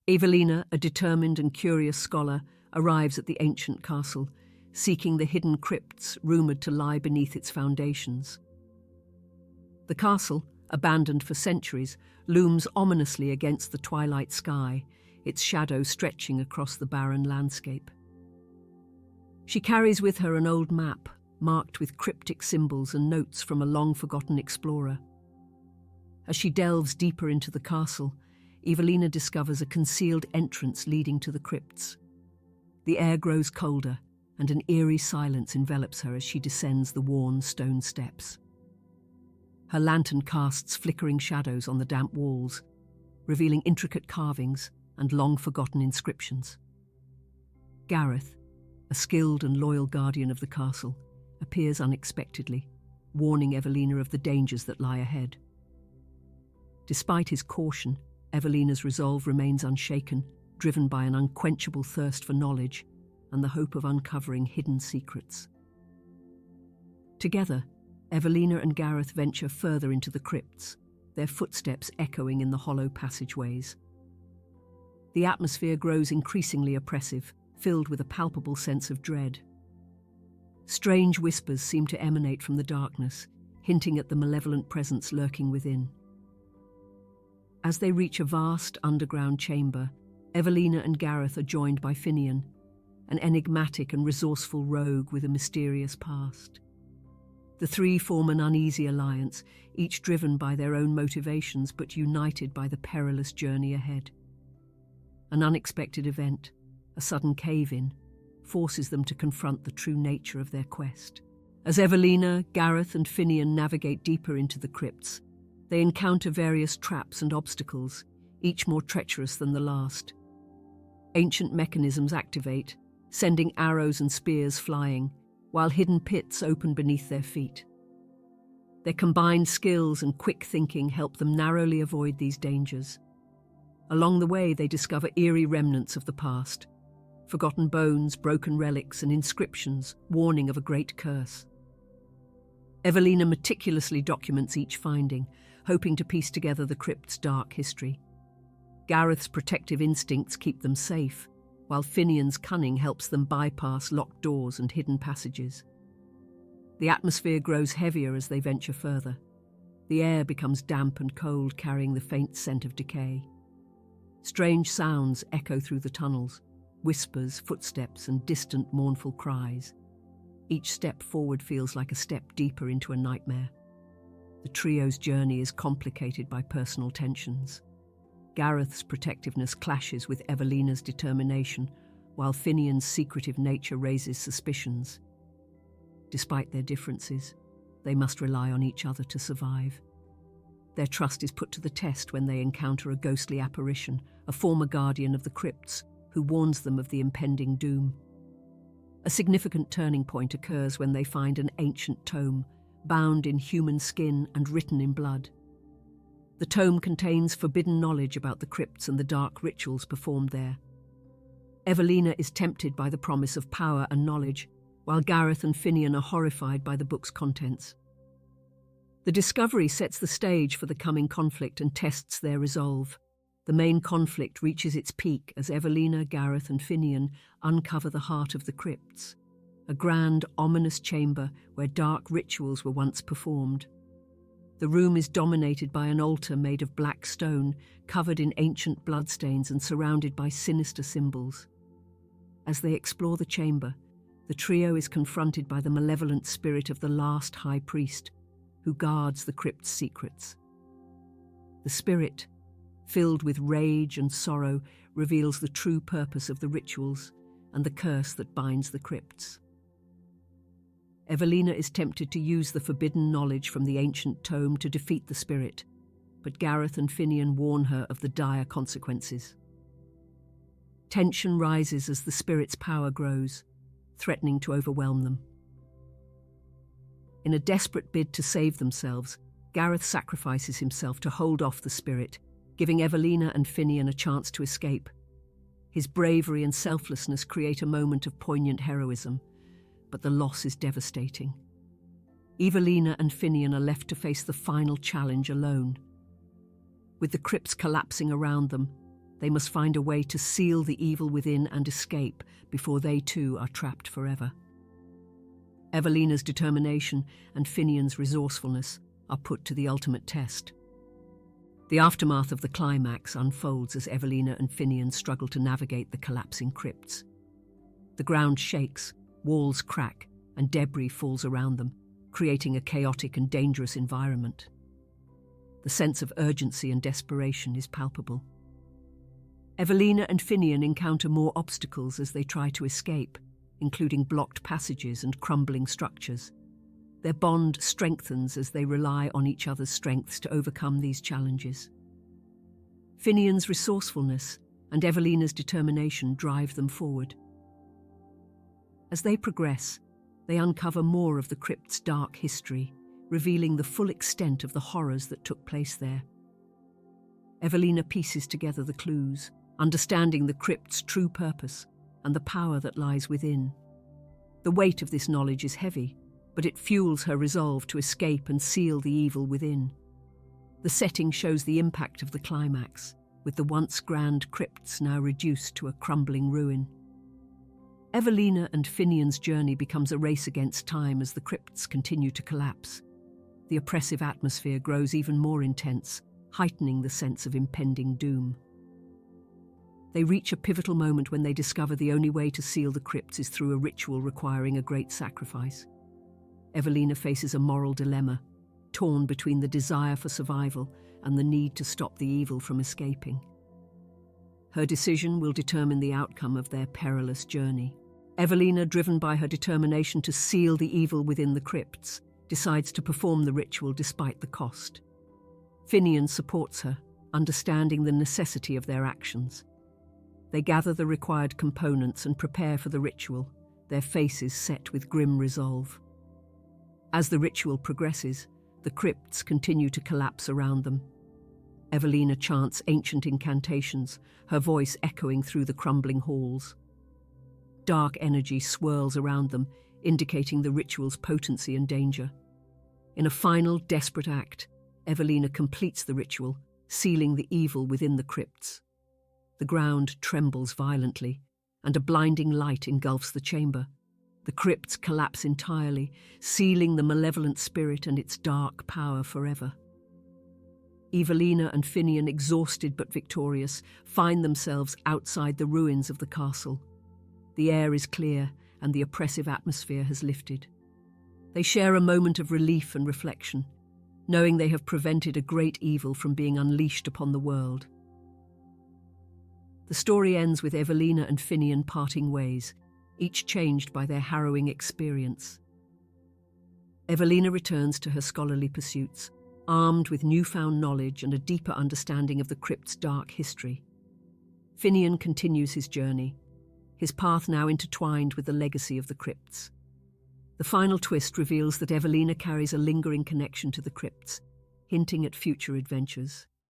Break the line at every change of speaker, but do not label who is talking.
Evelina, a determined and curious scholar, arrives at the ancient castle, seeking the hidden crypts rumoured to lie beneath its foundations. The castle, abandoned for centuries, looms ominously against the twilight sky, its shadow stretching across the barren landscape. She carries with her an old map, marked with cryptic symbols and notes from a long-forgotten explorer. As she delves deeper into the castle, Evelina discovers a concealed entrance leading to the crypts. The air grows colder, and an eerie silence envelops her as she descends the worn stone steps. Her lantern casts flickering shadows on the damp walls, revealing intricate carvings and long-forgotten inscriptions. Gareth, a skilled and loyal guardian of the castle, appears unexpectedly, warning Evelina of the dangers that lie ahead. Despite his caution, Evelina's resolve remains unshaken, driven by an unquenchable thirst for knowledge and the hope of uncovering hidden secrets. Together, Evelina and Gareth venture further into the crypts, their footsteps echoing in the hollow passageways. The atmosphere grows increasingly oppressive, filled with a palpable sense of dread. Strange whispers seem to emanate from the darkness, hinting at the malevolent presence lurking within. As they reach a vast underground chamber, Evelina and Gareth are joined by Finnian, an enigmatic and resourceful rogue with a mysterious past. The three form an uneasy alliance, each driven by their own motivations but united by the perilous journey ahead. An unexpected event, a sudden cave-in, forces them to confront the true nature of their quest. As Evelina, Gareth and Finnian navigate deeper into the crypts, they encounter various traps and obstacles, each more treacherous than the last. Ancient mechanisms activate, sending arrows and spears flying, while hidden pits open beneath their feet. Their combined skills and quick thinking help them narrowly avoid these dangers. Along the way, they discover eerie remnants of the past, forgotten bones, broken relics, and inscriptions warning of a great curse. Evelina meticulously documents each finding, hoping to piece together the crypt's dark history. Gareth's protective instincts keep them safe, while Finnian's cunning helps them bypass locked doors and hidden passages. The atmosphere grows heavier as they venture further. The air becomes damp and cold, carrying the faint scent of decay. Strange sounds echo through the tunnels, whispers, footsteps, and distant mournful cries. Each step forward feels like a step deeper into a nightmare. The trio's journey is complicated by personal tensions. Gareth's protectiveness clashes with Evelina's determination, while Finnian's secretive nature raises suspicions. Despite their differences, they must rely on each other to survive. Their trust is put to the test when they encounter a ghostly apparition, a former guardian of the crypts, who warns them of the impending doom. A significant turning point occurs when they find an ancient tome, bound in human skin and written in blood. The tome contains forbidden knowledge about the crypts and the dark rituals performed there. Evelina is tempted by the promise of power and knowledge, while Gareth and Finnian are horrified by the book's contents. The discovery sets the stage for the coming conflict and tests their resolve. The main conflict reaches its peak as Evelina, Gareth and Finnian uncover the heart of the crypts, a grand, ominous chamber where dark rituals were once performed. The room is dominated by an altar made of black stone, covered in ancient bloodstains and surrounded by sinister symbols. As they explore the chamber, the trio is confronted by the malevolent spirit of the last high priest, who guards the crypt's secrets. The spirit, filled with rage and sorrow, reveals the true purpose of the rituals and the curse that binds the crypts. Evelina is tempted to use the forbidden knowledge from the ancient tome to defeat the spirit, but Gareth and Finnian warn her of the dire consequences. Tension rises as the spirit's power grows, threatening to overwhelm them. In a desperate bid to save themselves, Gareth sacrifices himself to hold off the spirit, giving Evelina and Finnian a chance to escape. His bravery and selflessness create a moment of poignant heroism, but the loss is devastating. Evelina and Finnian are left to face the final challenge alone. With the crypts collapsing around them, They must find a way to seal the evil within and escape before they too are trapped forever. Evelina's determination and Finnian's resourcefulness are put to the ultimate test. The aftermath of the climax unfolds as Evelina and Finnian struggle to navigate the collapsing crypts. The ground shakes, walls crack, and debris falls around them, creating a chaotic and dangerous environment. The sense of urgency and desperation is palpable. Evelina and Finnian encounter more obstacles as they try to escape, including blocked passages and crumbling structures. Their bond strengthens as they rely on each other's strengths to overcome these challenges. Finnian's resourcefulness and Evelina's determination drive them forward. As they progress, they uncover more of the crypt's dark history, revealing the full extent of the horrors that took place there. Evelina pieces together the clues, understanding the crypt's true purpose and the power that lies within. The weight of this knowledge is heavy, but it fuels her resolve to escape and seal the evil within. The setting shows the impact of the climax, with the once grand crypts now reduced to a crumbling ruin. Evelina and Finnian's journey becomes a race against time as the crypts continue to collapse. The oppressive atmosphere grows even more intense, heightening the sense of impending doom. They reach a pivotal moment when they discover the only way to seal the crypts is through a ritual requiring a great sacrifice. Evelina faces a moral dilemma, torn between the desire for survival and the need to stop the evil from escaping. Her decision will determine the outcome of their perilous journey. Evelina, driven by her determination to seal the evil within the crypts, decides to perform the ritual despite the cost. Finnian supports her, understanding the necessity of their actions. They gather the required components and prepare for the ritual, their faces set with grim resolve. As the ritual progresses, the crypts continue to collapse around them. Evelina chants ancient incantations, her voice echoing through the crumbling halls. Dark energy swirls around them, indicating the ritual's potency and danger. In a final, desperate act, Evelina completes the ritual, sealing the evil within the crypts. The ground trembles violently, and a blinding light engulfs the chamber. The crypts collapse entirely, sealing the malevolent spirit and its dark power forever. Evelina and Finnian, exhausted but victorious, find themselves outside the ruins of the castle. The air is clear, and the oppressive atmosphere has lifted. They share a moment of relief and reflection, knowing they have prevented a great evil from being unleashed upon the world. The story ends with Evelina and Finnian parting ways, each changed by their harrowing experience. Evelina returns to her scholarly pursuits, armed with newfound knowledge and a deeper understanding of the crypt's dark history. Finnian continues his journey, his path now intertwined with the legacy of the crypts. The final twist reveals that Evelina carries a lingering connection to the crypts, hinting at future adventures.